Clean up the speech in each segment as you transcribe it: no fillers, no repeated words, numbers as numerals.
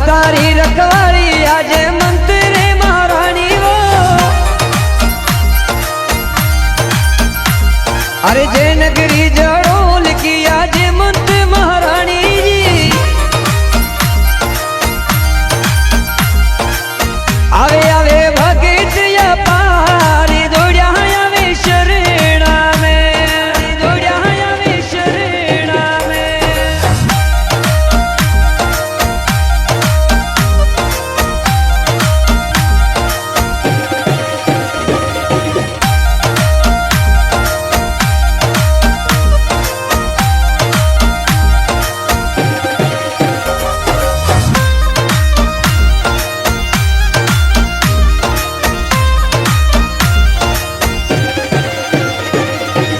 तारी रखवाली आज मंत्र महारानी वो। अरे जय नगरी जड़ोल की आज मंत्र महारानी जी। आवे आवे भगत या पारी दौड़िया आवे शरणा में, दौड़िया आवे शरणा में।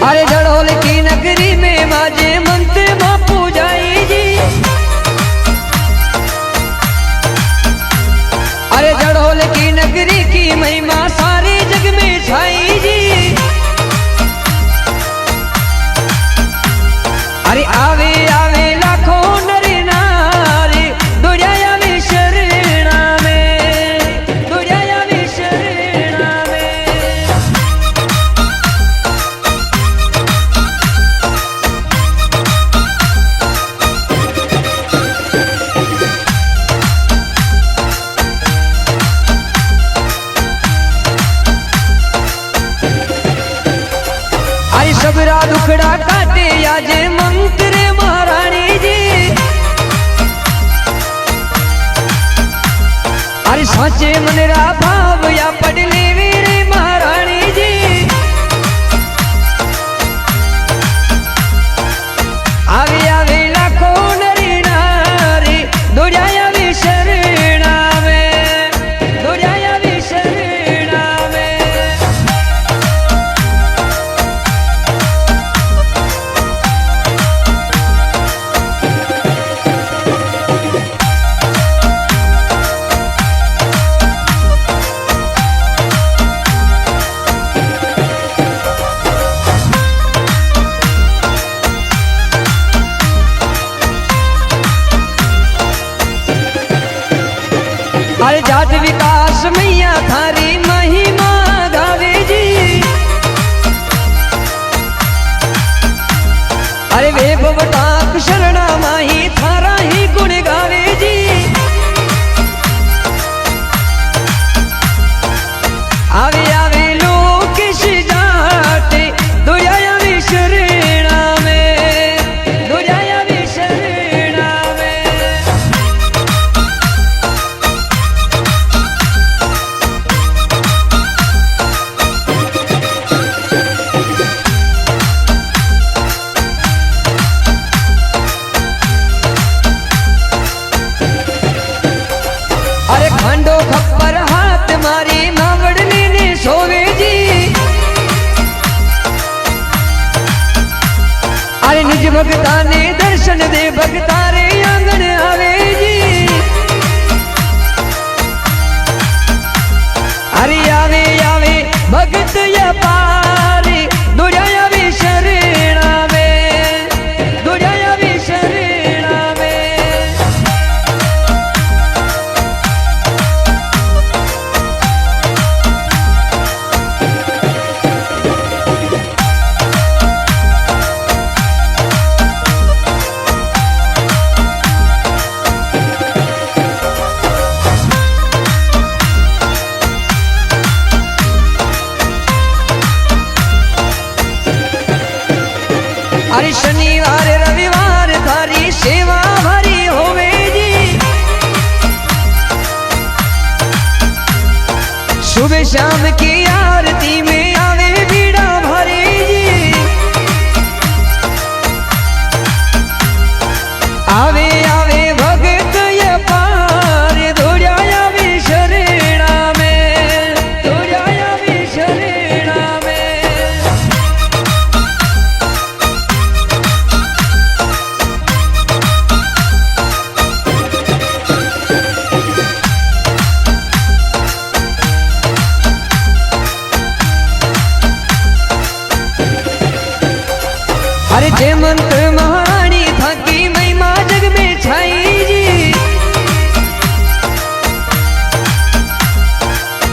अरे जड़ोल की नगरी में माजे मंत्र मां पूजाई जी। अरे जड़ोल की नगरी की महिमा सारे जग में छाई जी। अरे आवे आवे लाखों नर नारी दौड़िया आवे शरणा में, दौड़िया आवे शरणा में। अरे सबरा दुखड़ा काटे आज मंत्र महारानी जी। अरे साचे मनरा भाव या पड़ले वीर महारानी जी। आवे आवे लाखों नर नारी दौड़िया आवे शरणा में, दौड़िया आवे शरणा में। अरे जात विकास मैया थारी महिमा गावे जी। अरे वे बवटाक शरणा माही थारा ही गुण गावे जी। आवे आवे लोकेश जाटे दौड़िया आवे शरणा में, दौड़िया आवे शरणा में। अरे खंडो खप्पर हाथ मारी मावड़नी ने सोवे जी। अरे निज भगता ने दर्शन दे भगता रे आंगन आवे जी। अरे आवे आवे भगत या पारी दौड़िया आवे शरणा में, दौड़िया आवे शरणा में। अरे शनिवार रविवार थारी सेवा भरी होवे जी। सुबह शाम की आरती में आवे बीड़ा भरी जी। आवे आवे भगत ये पार दौड़िया आवे शरणा में, दौड़िया आवे शरणा में। अरे जय मंत्र महारानी था की महिमा जग में छाई जी।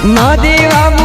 મહાદેવા